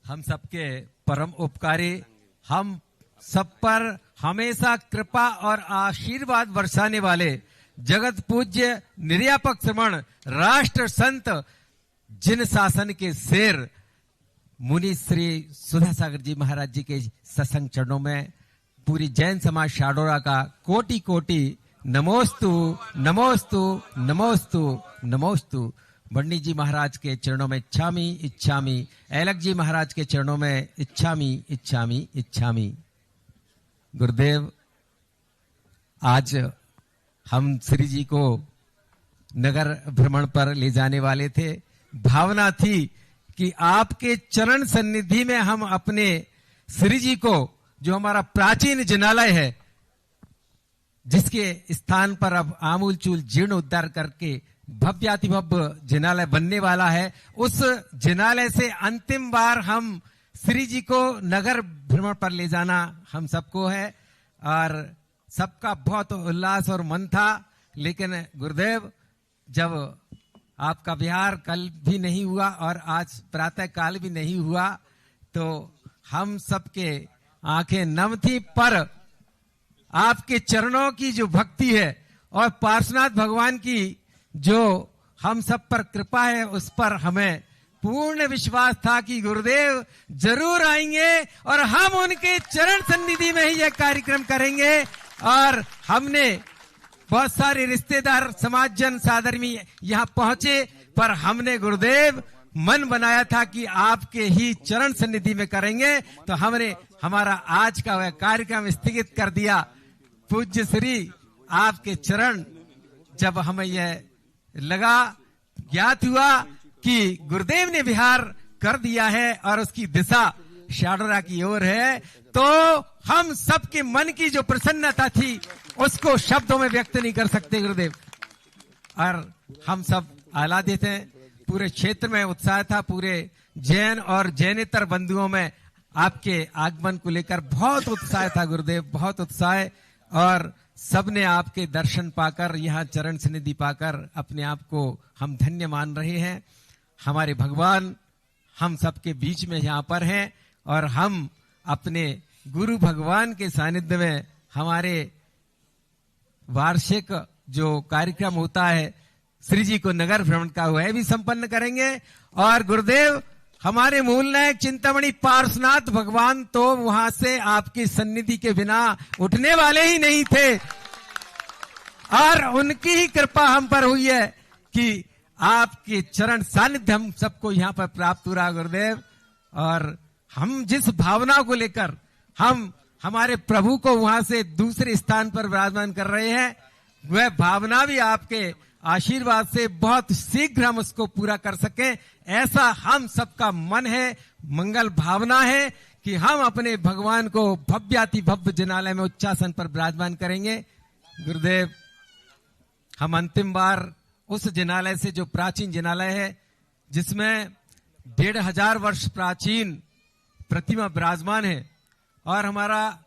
हम सबके परम उपकारी, हम सब पर हमेशा कृपा और आशीर्वाद बरसाने वाले जगत पूज्य निर्यापक श्रमण राष्ट्र संत जिन शासन के शेर मुनि श्री सुधा सागर जी महाराज जी के सत्संग चरणों में पूरी जैन समाज शाडोरा का कोटि कोटि नमोस्तु नमोस्तु नमोस्तु नमोस्तु। बंडी जी महाराज के चरणों में इच्छामी इच्छामी, ऐलक जी महाराज के चरणों में इच्छामी इच्छामी इच्छामी। गुरुदेव, आज हम श्री जी को नगर भ्रमण पर ले जाने वाले थे। भावना थी कि आपके चरण सन्निधि में हम अपने श्री जी को, जो हमारा प्राचीन जिनालय है, जिसके स्थान पर अब आमूल चूल जीर्ण उद्धार करके भव्यातिभव्य जिनालय बनने वाला है, उस जिनालय से अंतिम बार हम श्री जी को नगर भ्रमण पर ले जाना हम सबको है और सबका बहुत उल्लास और मन था। लेकिन गुरुदेव, जब आपका विहार कल भी नहीं हुआ और आज प्रातः काल भी नहीं हुआ, तो हम सबके आंखें नम थी, पर आपके चरणों की जो भक्ति है और पार्श्वनाथ भगवान की जो हम सब पर कृपा है, उस पर हमें पूर्ण विश्वास था कि गुरुदेव जरूर आएंगे और हम उनके चरण सन्निधि में ही यह कार्यक्रम करेंगे। और हमने बहुत सारे रिश्तेदार, समाजजन, साधर्मी यहाँ पहुंचे, पर हमने गुरुदेव मन बनाया था कि आपके ही चरण सन्निधि में करेंगे, तो हमने हमारा आज का वह कार्यक्रम स्थगित कर दिया। पूज्य श्री आपके चरण, जब हमें यह लगा, ज्ञात हुआ कि गुरुदेव ने विहार कर दिया है और उसकी दिशा शाडोरा की ओर है, तो हम सबके मन की जो प्रसन्नता थी उसको शब्दों में व्यक्त नहीं कर सकते गुरुदेव। और हम सब आह्लादित हैं, पूरे क्षेत्र में उत्साह था, पूरे जैन और जैनेतर बंधुओं में आपके आगमन को लेकर बहुत उत्साह था गुरुदेव, बहुत उत्साह। और सबने आपके दर्शन पाकर, यहाँ चरण सन्निधि पाकर अपने आप को हम धन्य मान रहे हैं। हमारे भगवान हम सबके बीच में यहाँ पर हैं और हम अपने गुरु भगवान के सानिध्य में हमारे वार्षिक जो कार्यक्रम होता है श्री जी को नगर भ्रमण का, वह भी संपन्न करेंगे। और गुरुदेव, हमारे मूल नायक चिंतामणि पार्श्वनाथ भगवान तो वहां से आपकी सन्निधि के बिना उठने वाले ही नहीं थे, और उनकी ही कृपा हम पर हुई है कि आपके चरण सानिध्य हम सबको यहाँ पर प्राप्त हो रहा गुरुदेव। और हम जिस भावना को लेकर हम हमारे प्रभु को वहां से दूसरे स्थान पर विराजमान कर रहे हैं, वह भावना भी आपके आशीर्वाद से बहुत शीघ्र हम उसको पूरा कर सकें, ऐसा हम सबका मन है, मंगल भावना है कि हम अपने भगवान को भव्याति भव्य जिनालय में उच्चासन पर विराजमान करेंगे। गुरुदेव, हम अंतिम बार उस जिनालय से, जो प्राचीन जिनालय है जिसमें 1500 वर्ष प्राचीन प्रतिमा विराजमान है, और हमारा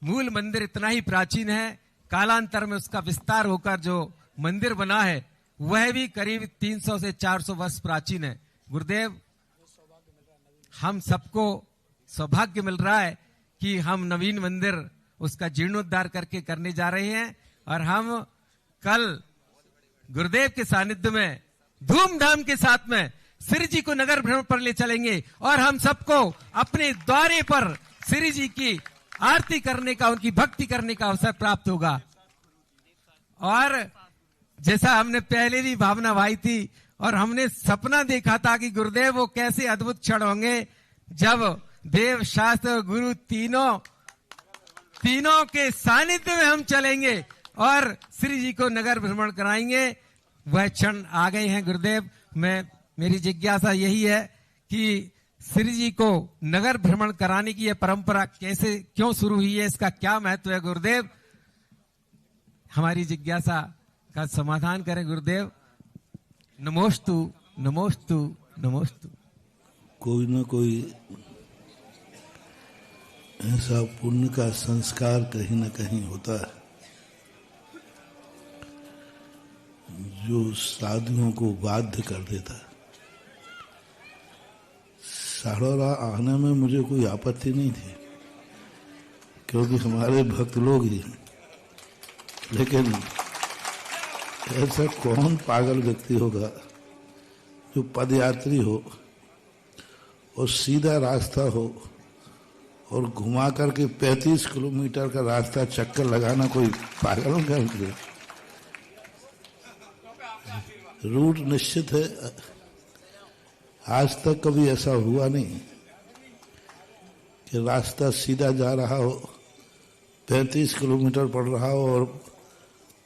मूल मंदिर इतना ही प्राचीन है, कालांतर में उसका विस्तार होकर जो मंदिर बना है वह भी करीब 300 से 400 वर्ष प्राचीन है। गुरुदेव, हम सबको सौभाग्य मिल रहा है कि हम नवीन मंदिर उसका जीर्णोद्धार करके करने जा रहे हैं, और हम कल गुरुदेव के सानिध्य में धूमधाम के साथ में श्री जी को नगर भ्रमण पर ले चलेंगे, और हम सबको अपने द्वारे पर श्री जी की आरती करने का, उनकी भक्ति करने का अवसर प्राप्त होगा। और जैसा हमने पहले भी भावना भाई थी और हमने सपना देखा था कि गुरुदेव वो कैसे अद्भुत क्षण होंगे जब देव, शास्त्र और गुरु तीनों के सानिध्य में हम चलेंगे और श्री जी को नगर भ्रमण कराएंगे। वह क्षण आ गए हैं गुरुदेव। मेरी जिज्ञासा यही है कि श्री जी को नगर भ्रमण कराने की यह परंपरा कैसे, क्यों शुरू हुई है, इसका क्या महत्व है गुरुदेव? हमारी जिज्ञासा का समाधान करें गुरुदेव। नमोस्तु नमोस्तु नमोस्तु। कोई न कोई ऐसा पुण्य का संस्कार कहीं न कहीं होता है जो साधुओं को बाध्य कर देता है। साड़ौरा आने में मुझे कोई आपत्ति नहीं थी, क्योंकि हमारे भक्त लोग ही हैं। लेकिन ऐसा कौन पागल व्यक्ति होगा जो पदयात्री हो और सीधा रास्ता हो और घुमा करके 35 किलोमीटर का रास्ता चक्कर लगाना, कोई पागल कर दे। रूट निश्चित है। आज तक कभी ऐसा हुआ नहीं कि रास्ता सीधा जा रहा हो, 35 किलोमीटर पड़ रहा हो और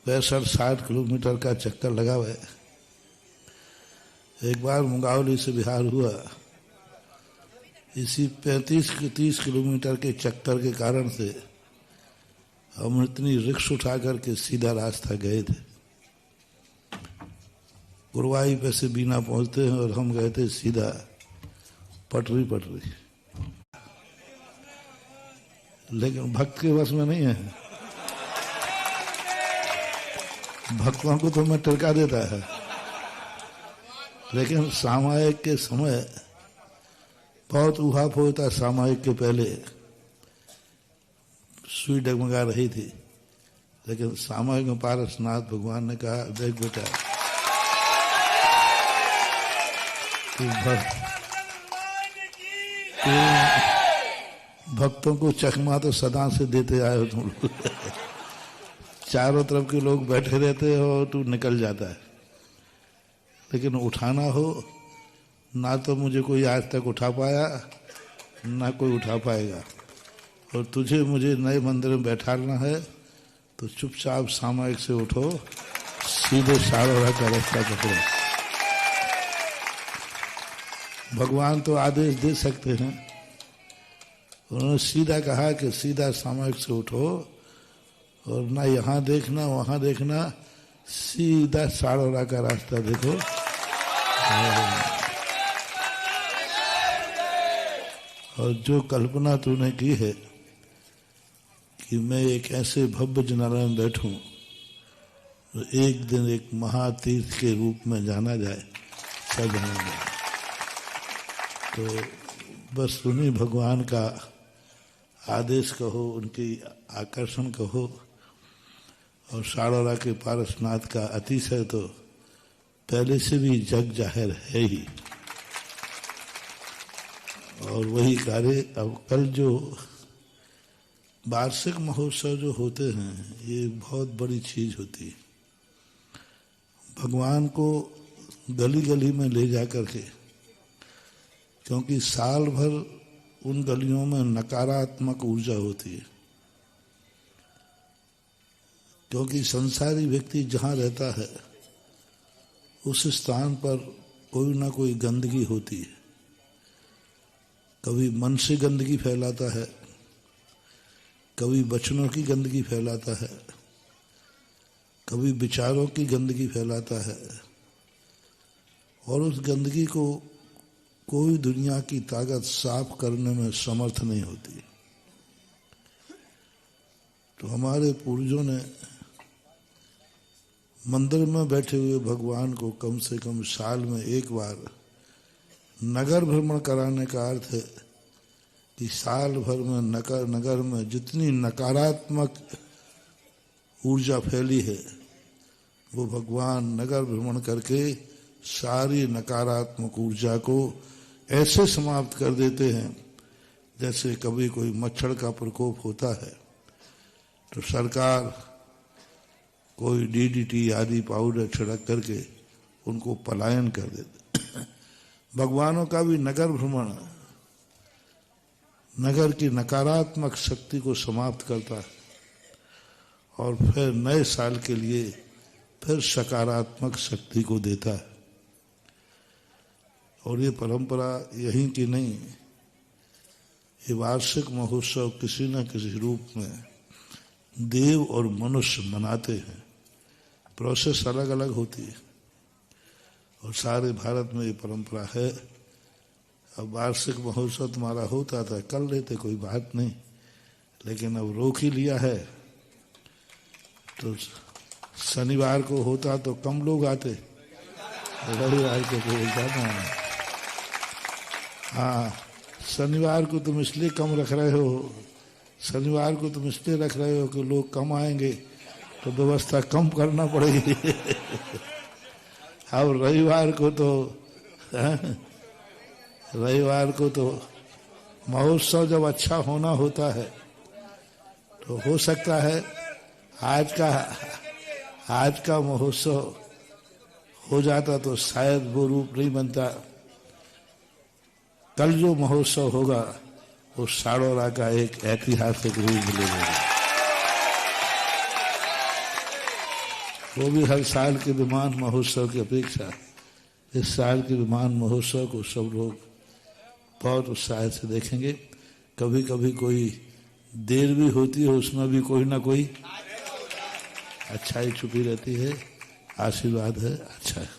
65-60 किलोमीटर का चक्कर लगा हुआ है। एक बार मुंगावली से बिहार हुआ, इसी 35-30 किलोमीटर के चक्कर के कारण से हम इतनी रिक्श उठा करके सीधा रास्ता गए थे। गुरुवाई पे से बीना पहुंचते हैं और हम गए थे सीधा पटरी। लेकिन भक्त के बस में नहीं है। भक्तों को तो मैं टिरका देता है, लेकिन सामायिक के समय बहुत उहाप होता। सामायिक के पहले सुई डगमगा रही थी, लेकिन सामायिक में पारसनाथ भगवान ने कहा, देख बेटा, भक्तों को चकमा तो सदा से देते आए हो तुम लोग। चारों तरफ के लोग बैठे रहते हो, तू निकल जाता है। लेकिन उठाना हो ना, तो मुझे कोई आज तक उठा पाया ना कोई उठा पाएगा। और तुझे मुझे नए मंदिर में बैठाना है तो चुपचाप सामायिक से उठो, सीधे साड़ौरा का रास्ता पकड़ो। भगवान तो आदेश दे सकते हैं, उन्होंने सीधा कहा कि सीधा सामायिक से उठो और ना यहाँ देखना वहां देखना, सीधा साड़ौरा का रास्ता देखो। और जो कल्पना तूने की है कि मैं एक ऐसे भव्य जनाला में बैठूं तो एक दिन एक महातीर्थ के रूप में जाना जाए, सब जाना जाए, तो बस उन्हीं भगवान का आदेश कहो, उनकी आकर्षण कहो। और साड़ौरा के पारसनाथ का अतिशय तो पहले से भी जग जाहिर है ही। और वही कार्य अब कल जो वार्षिक महोत्सव जो होते हैं, ये बहुत बड़ी चीज होती है। भगवान को गली गली में ले जा करके, क्योंकि साल भर उन गलियों में नकारात्मक ऊर्जा होती है, क्योंकि संसारी व्यक्ति जहाँ रहता है उस स्थान पर कोई ना कोई गंदगी होती है। कभी मन से गंदगी फैलाता है, कभी वचनों की गंदगी फैलाता है, कभी विचारों की गंदगी फैलाता है, और उस गंदगी को कोई दुनिया की ताकत साफ करने में समर्थ नहीं होती। तो हमारे पूर्वजों ने मंदिर में बैठे हुए भगवान को कम से कम साल में एक बार नगर भ्रमण कराने का अर्थ है कि साल भर में नगर में जितनी नकारात्मक ऊर्जा फैली है, वो भगवान नगर भ्रमण करके सारी नकारात्मक ऊर्जा को ऐसे समाप्त कर देते हैं जैसे कभी कोई मच्छर का प्रकोप होता है तो सरकार कोई डीडीटी आदि पाउडर छिड़क करके उनको पलायन कर देते। भगवानों का भी नगर भ्रमण नगर की नकारात्मक शक्ति को समाप्त करता है और फिर नए साल के लिए फिर सकारात्मक शक्ति को देता है। और ये परंपरा यहीं की नहीं, ये वार्षिक महोत्सव किसी न किसी रूप में देव और मनुष्य मनाते हैं। प्रोसेस अलग अलग होती है और सारे भारत में ये परंपरा है। अब वार्षिक महोत्सव तुम्हारा होता था, कर लेते, कोई बात नहीं, लेकिन अब रोक ही लिया है। तो शनिवार को होता तो कम लोग आते, रविवार को कोई जाना है। हाँ, शनिवार को तुम इसलिए कम रख रहे हो, शनिवार को तुम इसलिए रख रहे हो कि लोग कम आएंगे तो व्यवस्था कम करना पड़ेगी। अब रविवार को तो महोत्सव जब अच्छा होना होता है तो हो सकता है आज का महोत्सव हो जाता तो शायद वो रूप नहीं बनता। कल जो महोत्सव होगा वो साड़ोरा का एक ऐतिहासिक रूप मिलेगा। वो भी हर साल के विमान महोत्सव की अपेक्षा इस साल के विमान महोत्सव को सब लोग बहुत उत्साह से देखेंगे। कभी कभी कोई देर भी होती है, उसमें भी कोई ना कोई अच्छाई छुपी रहती है। आशीर्वाद है, अच्छा है।